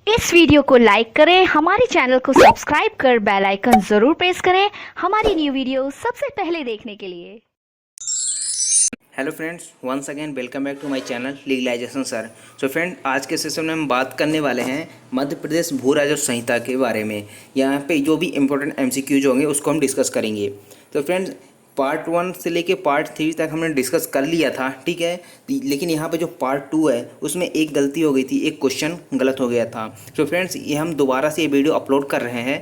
इस वीडियो को लाइक करें, हमारे चैनल को सब्सक्राइब कर बेल आइकन जरूर प्रेस करें हमारी न्यू वीडियो सबसे पहले देखने के लिए। Hello friends, once again welcome back to my channel legalization sir. So friend, आज के सेशन में हम बात करने वाले हैं मध्य प्रदेश भू राजस्व संहिता के बारे में। यहाँ पे जो भी इम्पोर्टेंट एमसीक्यूज होंगे उसको हम डिस्कस करेंगे। तो फ्रेंड्स, पार्ट 1 से लेके पार्ट 3 तक हमने डिस्कस कर लिया था, ठीक है। लेकिन यहाँ पे जो पार्ट 2 है उसमें एक गलती हो गई थी, एक क्वेश्चन गलत हो गया था। तो फ्रेंड्स, ये हम दोबारा से ये वीडियो अपलोड कर रहे हैं,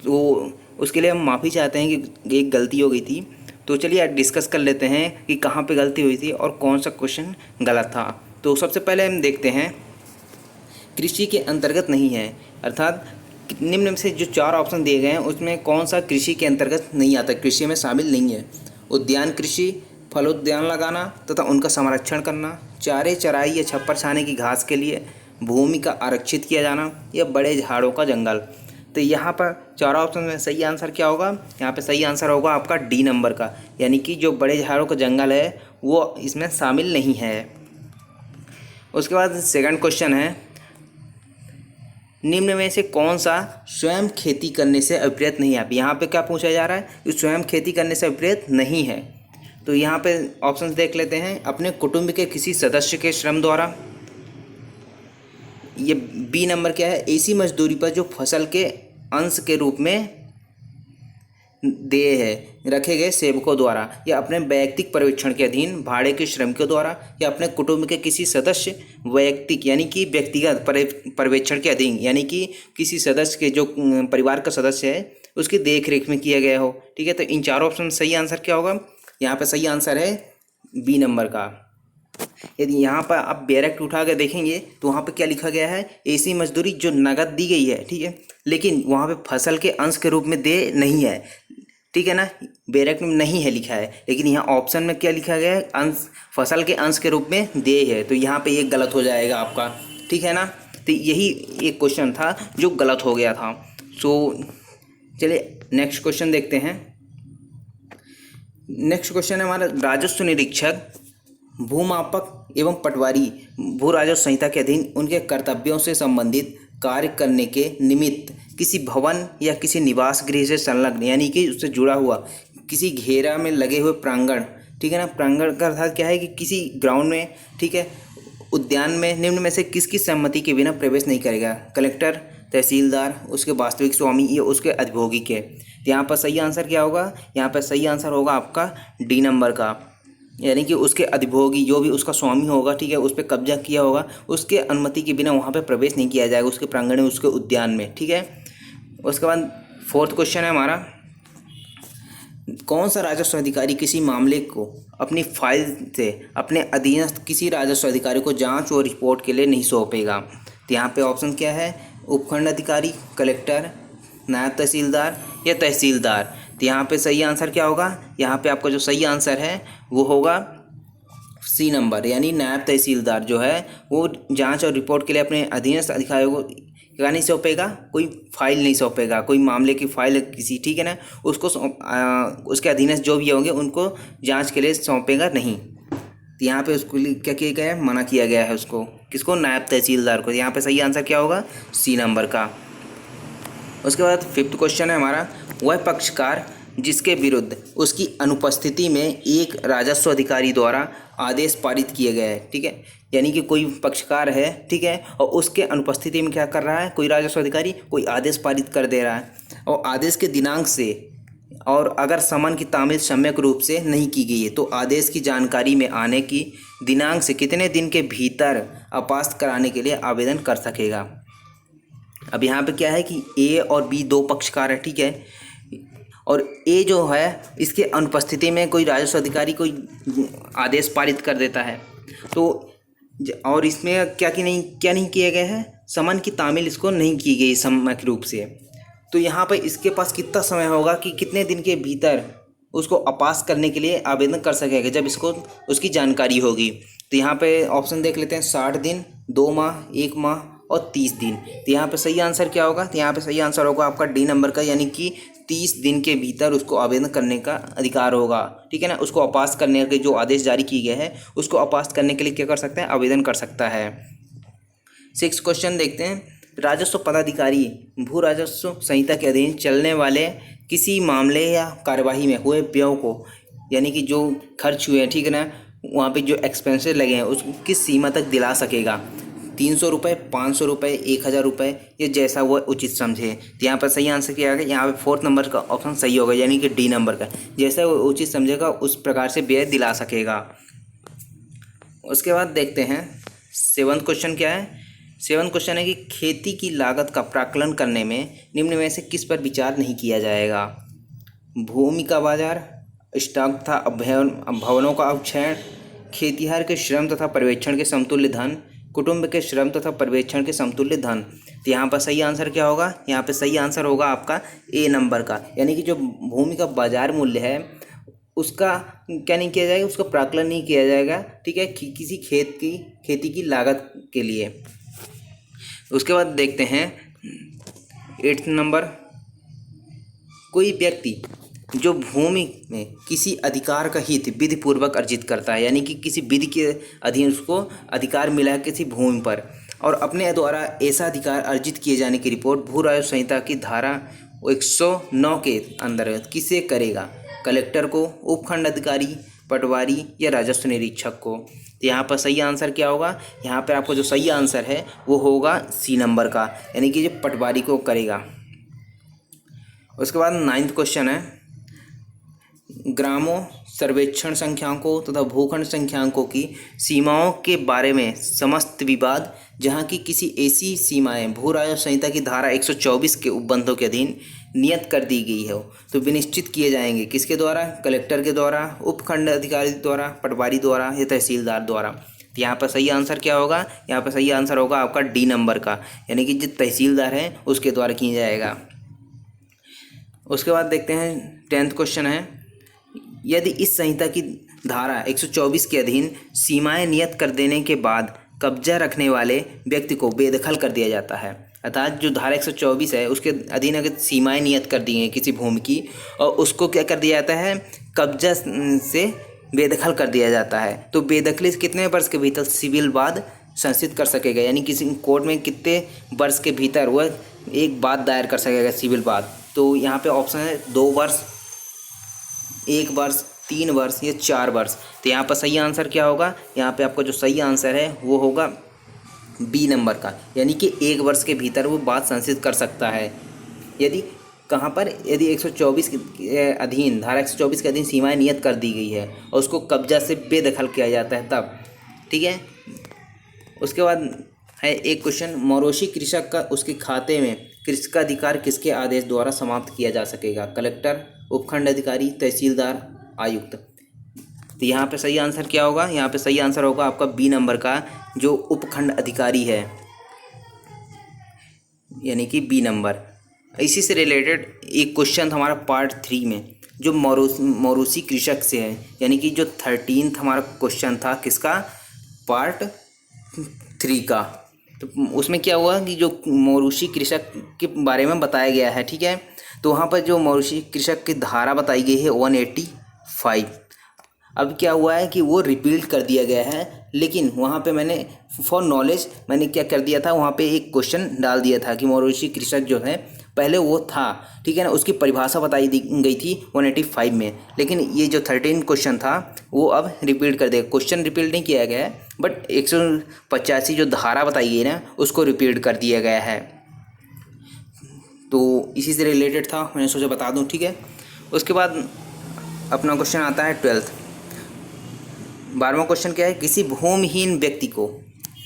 तो उसके लिए हम माफ़ी चाहते हैं कि एक गलती हो गई थी। तो चलिए आज डिस्कस कर लेते हैं कि कहाँ पे गलती हुई थी और कौन सा क्वेश्चन गलत था। तो सबसे पहले हम देखते हैं, कृषि के अंतर्गत नहीं है, अर्थात निम्न में से जो 4 ऑप्शन दिए गए हैं उसमें कौन सा कृषि के अंतर्गत नहीं आता, कृषि में शामिल नहीं है। उद्यान कृषि, फलोद्यान लगाना तथा उनका संरक्षण करना, चारे चराई या छप्पर छाने की घास के लिए भूमि का आरक्षित किया जाना, या बड़े झाड़ों का जंगल। तो यहाँ पर 4 ऑप्शन में सही आंसर क्या होगा? यहाँ पे सही आंसर होगा आपका डी नंबर का, यानी कि जो बड़े झाड़ों का जंगल है वो इसमें शामिल नहीं है। उसके बाद सेकंड क्वेश्चन है, निम्न में से कौन सा स्वयं खेती करने से अभिप्रेत नहीं है? यहाँ पे क्या पूछा जा रहा है कि स्वयं खेती करने से अभिप्रेत नहीं है। तो यहाँ पे ऑप्शन देख लेते हैं, अपने कुटुंब के किसी सदस्य के श्रम द्वारा, ये बी नंबर क्या है, ऐसी मजदूरी पर जो फसल के अंश के रूप में देय है रखे गए सेवकों द्वारा, या अपने वैयक्तिक पर्यवेक्षण के अधीन भाड़े के श्रमिकों द्वारा, या अपने कुटुंब के किसी सदस्य वैयक्तिक यानी कि व्यक्तिगत पर्यवेक्षण के अधीन, यानी कि किसी सदस्य के जो परिवार का सदस्य है उसकी देख रेख में किया गया हो, ठीक है। तो इन 4 ऑप्शन में सही आंसर क्या होगा? यहाँ पे सही आंसर है बी नंबर का। यदि यहाँ पर आप डायरेक्ट उठा कर देखेंगे तो वहाँ पे क्या लिखा गया है, ऐसी मजदूरी जो नगद दी गई है, ठीक है, लेकिन वहाँ पे फसल के अंश के रूप में दे नहीं है, ठीक है ना, डायरेक्ट में नहीं है लिखा है। लेकिन यहाँ ऑप्शन में क्या लिखा गया है, अंश, फसल के अंश के रूप में दे है, तो यहाँ पे ये गलत हो जाएगा आपका, ठीक है ना। तो यही एक क्वेश्चन था जो गलत हो गया था। सो चलिए नेक्स्ट क्वेश्चन देखते हैं। नेक्स्ट क्वेश्चन है हमारा, राजस्व निरीक्षक भूमापक एवं पटवारी भू राजस्व संहिता के अधीन उनके कर्तव्यों से संबंधित कार्य करने के निमित्त किसी भवन या किसी निवास गृह से संलग्न, यानी कि उससे जुड़ा हुआ किसी घेरा में लगे हुए प्रांगण, ठीक है ना, प्रांगण का अर्थात क्या है कि किसी ग्राउंड में, ठीक है, उद्यान में निम्न में से किसकी सहमति के बिना प्रवेश नहीं करेगा? कलेक्टर, तहसीलदार, उसके वास्तविक स्वामी या उसके अधिभोगी के। तो यहाँ पर सही आंसर क्या होगा? यहाँ पर सही आंसर होगा आपका डी नंबर का, यानी कि उसके अधिभोगी, जो भी उसका स्वामी होगा, ठीक है, उस पर कब्जा किया होगा, उसके अनुमति के बिना वहाँ पे प्रवेश नहीं किया जाएगा, उसके प्रांगण में, उसके उद्यान में, ठीक है। उसके बाद फोर्थ क्वेश्चन है हमारा, कौन सा राजस्व अधिकारी किसी मामले को अपनी फाइल से अपने अधीनस्थ किसी राजस्व अधिकारी को जांच और रिपोर्ट के लिए नहीं सौंपेगा? तो यहाँ पे ऑप्शन क्या है, उपखंड अधिकारी, कलेक्टर, नायब तहसीलदार या तहसीलदार। तो यहाँ पे सही आंसर क्या होगा? यहाँ पे आपका जो सही आंसर है वो होगा सी नंबर, यानी नायब तहसीलदार जो है वो जांच और रिपोर्ट के लिए अपने अधीनस्थ अधिकारियों को क्या नहीं सौंपेगा? कोई फाइल नहीं सौंपेगा, कोई मामले की फाइल किसी, ठीक है ना, उसको उसके अधीनस्थ जो भी होंगे उनको जांच के लिए सौंपेगा नहीं। तो यहाँ पे उसको क्या किया गया है, मना किया गया है उसको, किसको? नायब तहसीलदार को। यहाँ पे सही आंसर क्या होगा? सी नंबर का। उसके बाद फिफ्थ क्वेश्चन है हमारा, वह पक्षकार जिसके विरुद्ध उसकी अनुपस्थिति में एक राजस्व अधिकारी द्वारा आदेश पारित किए गए हैं, ठीक है, यानी कि कोई पक्षकार है, ठीक है, और उसके अनुपस्थिति में क्या कर रहा है, कोई राजस्व अधिकारी कोई आदेश पारित कर दे रहा है, और आदेश के दिनांक से, और अगर समन की तामील सम्यक रूप से नहीं की गई है तो आदेश की जानकारी में आने की दिनांक से कितने दिन के भीतर अपास्त कराने के लिए आवेदन कर सकेगा? अब यहाँ पे क्या है कि ए और बी 2 पक्षकार है, ठीक है, और ए जो है इसके अनुपस्थिति में कोई राजस्व अधिकारी कोई आदेश पारित कर देता है, तो और इसमें क्या नहीं किया गया है, समन की तामील इसको नहीं की गई सम्यक रूप से। तो यहाँ पर इसके पास कितना समय होगा कि कितने दिन के भीतर उसको अपास करने के लिए आवेदन कर सकेगा, जब इसको उसकी जानकारी होगी। तो यहाँ पे ऑप्शन देख लेते हैं, 60 दिन, 2 माह, 1 माह और 30 दिन। तो यहाँ पे सही आंसर क्या होगा? तो यहाँ पे सही आंसर होगा आपका डी नंबर का, यानी कि 30 दिन के भीतर उसको आवेदन करने का अधिकार होगा, ठीक है ना। उसको अपास करने के जो आदेश जारी किए गए हैं उसको अपास करने के लिए क्या कर सकते हैं? आवेदन कर सकता है। 6 क्वेश्चन देखते हैं, राजस्व पदाधिकारी भू राजस्व संहिता के अधीन चलने वाले किसी मामले या कार्यवाही में हुए व्यय को, यानी कि जो खर्च हुए हैं, ठीक है ना, वहाँ पे जो एक्सपेंसेस लगे हैं उस किस सीमा तक दिला सकेगा। 300 रुपये, 500 रुपये, 1000 रुपये, ये जैसा वो उचित समझे। तो यहाँ पर सही आंसर क्या आ गया, यहाँ पे 4th नंबर का ऑप्शन सही होगा, यानी कि डी नंबर का, जैसा वो उचित समझेगा उस प्रकार से व्यय दिला सकेगा। उसके बाद देखते हैं 7th क्वेश्चन क्या है। 7th क्वेश्चन है कि खेती की लागत का प्राकलन करने में निम्न में से किस पर विचार नहीं किया जाएगा। भूमि का बाजार, स्टॉक तथा भवनों का अवक्षय, खेतिहर के श्रम तथा पर्यवेक्षण के समतुल्य धन, कुटुंब के श्रम तथा पर्यवेक्षण के समतुल्य धन। तो यहाँ पर सही आंसर क्या होगा, यहाँ पे सही आंसर होगा आपका ए नंबर का, यानी कि जो भूमि का बाजार मूल्य है उसका क्या नहीं किया जाएगा, उसका प्राकलन नहीं किया जाएगा, ठीक है, किसी खेती की लागत के लिए। उसके बाद देखते हैं 8th नंबर, कोई व्यक्ति जो भूमि में किसी अधिकार का हित विधि पूर्वक अर्जित करता है, यानी कि किसी विधि के अधीन उसको अधिकार मिला है किसी भूमि पर, और अपने द्वारा ऐसा अधिकार अर्जित किए जाने की रिपोर्ट भू राजस्व संहिता की धारा 109 के अंतर्गत किसे करेगा। कलेक्टर को, उपखंड अधिकारी, पटवारी या राजस्व निरीक्षक को। तो यहाँ पर सही आंसर क्या होगा, यहाँ पर आपको जो सही आंसर है वो होगा सी नंबर का, यानी कि जो पटवारी को करेगा। उसके बाद 9th क्वेश्चन है, ग्रामों, सर्वेक्षण संख्यांकों तथा भूखंड संख्यांकों की सीमाओं के बारे में समस्त विवाद जहाँ की किसी ऐसी सीमाएं भू राजस्व संहिता की धारा 124 के उपबंधों के अधीन नियत कर दी गई हो तो विनिश्चित किए जाएंगे किसके द्वारा, कलेक्टर के द्वारा, उपखंड अधिकारी द्वारा, पटवारी द्वारा या तहसीलदार द्वारा। तो यहाँ पर सही आंसर क्या होगा, यहाँ पर सही आंसर होगा आपका डी नंबर का, यानी कि जो तहसीलदार है उसके द्वारा किया जाएगा। उसके बाद देखते हैं 10th क्वेश्चन है, यदि इस संहिता की धारा 124 के अधीन सीमाएं नियत कर देने के बाद कब्जा रखने वाले व्यक्ति को बेदखल कर दिया जाता है, अर्थात जो धारा 124 है उसके अधीन अगर सीमाएं नियत कर दी हैं किसी भूमि की और उसको क्या कर दिया जाता है, कब्जा से बेदखल कर दिया जाता है, तो बेदखली कितने वर्ष के भीतर सिविल वाद संस्थित कर सकेगा, यानी किसी कोर्ट में कितने वर्ष के भीतर वह एक वाद दायर कर सकेगा सिविल वाद। तो यहाँ पे ऑप्शन है 2 वर्ष, 1 वर्ष, 3 वर्ष या 4 वर्ष। तो यहाँ पर सही आंसर क्या होगा, यहाँ पे आपका जो सही आंसर है वो होगा बी नंबर का, यानी कि 1 वर्ष के भीतर वो बात संस्थित कर सकता है। यदि कहाँ पर, यदि 124 के अधीन, धारा 124 के अधीन सीमाएं नियत कर दी गई है और उसको कब्जा से बेदखल किया जाता है तब, ठीक है। उसके बाद है एक क्वेश्चन, मौरोशी कृषक का उसके खाते में कृषकाधिकार किसके आदेश द्वारा समाप्त किया जा सकेगा, कलेक्टर, उपखंड अधिकारी, तहसीलदार, आयुक्त। तो यहाँ पे सही आंसर क्या होगा, यहाँ पे सही आंसर होगा आपका बी नंबर का, जो उपखंड अधिकारी है, यानी कि बी नंबर। इसी से रिलेटेड एक क्वेश्चन था हमारा पार्ट 3 में, जो मौरूसी कृषक से है, यानी कि जो 13th हमारा क्वेश्चन था किसका, पार्ट 3 का। तो उसमें क्या हुआ कि जो मौरूसी कृषक के बारे में बताया गया है, ठीक है। तो वहाँ पर जो मौरूसी कृषक की धारा बताई गई है 185। अब क्या हुआ है कि वो रिपीट कर दिया गया है, लेकिन वहाँ पे मैंने फॉर नॉलेज मैंने क्या कर दिया था, वहाँ पे एक क्वेश्चन डाल दिया था कि मौरूसी कृषक जो है पहले वो था, ठीक है ना, उसकी परिभाषा बताई गई थी 185 में, लेकिन ये जो 13 क्वेश्चन था वो अब रिपीट कर देगा। क्वेश्चन रिपीट नहीं किया गया है, बट 185 जो धारा बताई गई ना उसको रिपीट कर दिया गया है। तो इसी से रिलेटेड था, मैंने सोचा बता दूं, ठीक है। उसके बाद अपना क्वेश्चन आता है 12th 12वां क्वेश्चन क्या है, किसी भूमिहीन व्यक्ति को,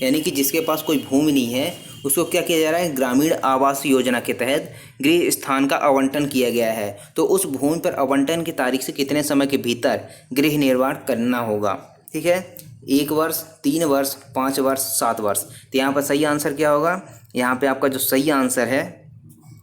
यानी कि जिसके पास कोई भूमि नहीं है, उसको क्या किया जा रहा है, ग्रामीण आवास योजना के तहत गृह स्थान का आवंटन किया गया है। तो उस भूमि पर आवंटन की तारीख से कितने समय के भीतर गृह निर्माण करना होगा, ठीक है। 1 वर्ष, 3 वर्ष, 5 वर्ष, 7 वर्ष। तो यहाँ पर सही आंसर क्या होगा, यहाँ पे आपका जो सही आंसर है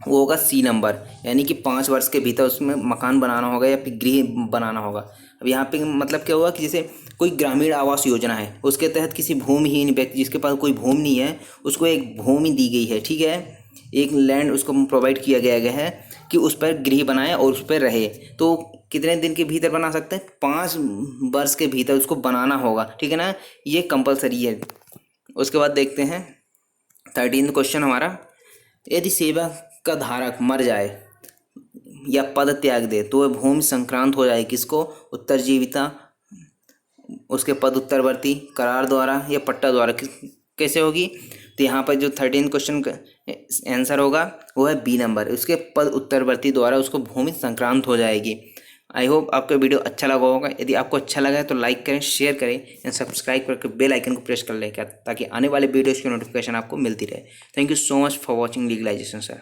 वो होगा सी नंबर, यानी कि 5 वर्ष के भीतर उसमें मकान बनाना होगा या फिर गृह बनाना होगा। अब यहाँ पे मतलब क्या हुआ कि जैसे कोई ग्रामीण आवास योजना है, उसके तहत किसी भूमिहीन व्यक्ति जिसके पास कोई भूमि नहीं है उसको एक भूमि दी गई है, ठीक है, एक लैंड उसको प्रोवाइड किया गया है कि उस पर गृह बनाए और उस पर रहे। तो कितने दिन के भीतर बना सकते हैं, 5 वर्ष के भीतर उसको बनाना होगा, ठीक है ना, ये कंपलसरी है। उसके बाद देखते हैं 13th क्वेश्चन हमारा, यदि सेवा का धारक मर जाए या पद त्याग दे तो वह भूमि संक्रांत हो जाए किसको? उत्तरजीविता, उसके पद उत्तरवर्ती, करार द्वारा या पट्टा द्वारा। कैसे होगी? तो यहाँ पर जो 13 क्वेश्चन का आंसर होगा वो है बी नंबर, उसके पद उत्तरवर्ती द्वारा उसको भूमि संक्रांत हो जाएगी। आई होप आपको वीडियो अच्छा लगा होगा। यदि आपको अच्छा लगा है तो लाइक करें, शेयर करें एंड सब्सक्राइब करके बेल आइकन को प्रेस कर लें ताकि आने वाले वीडियोज़ की नोटिफिकेशन आपको मिलती रहे। Thank you so much for watching legalisation sir.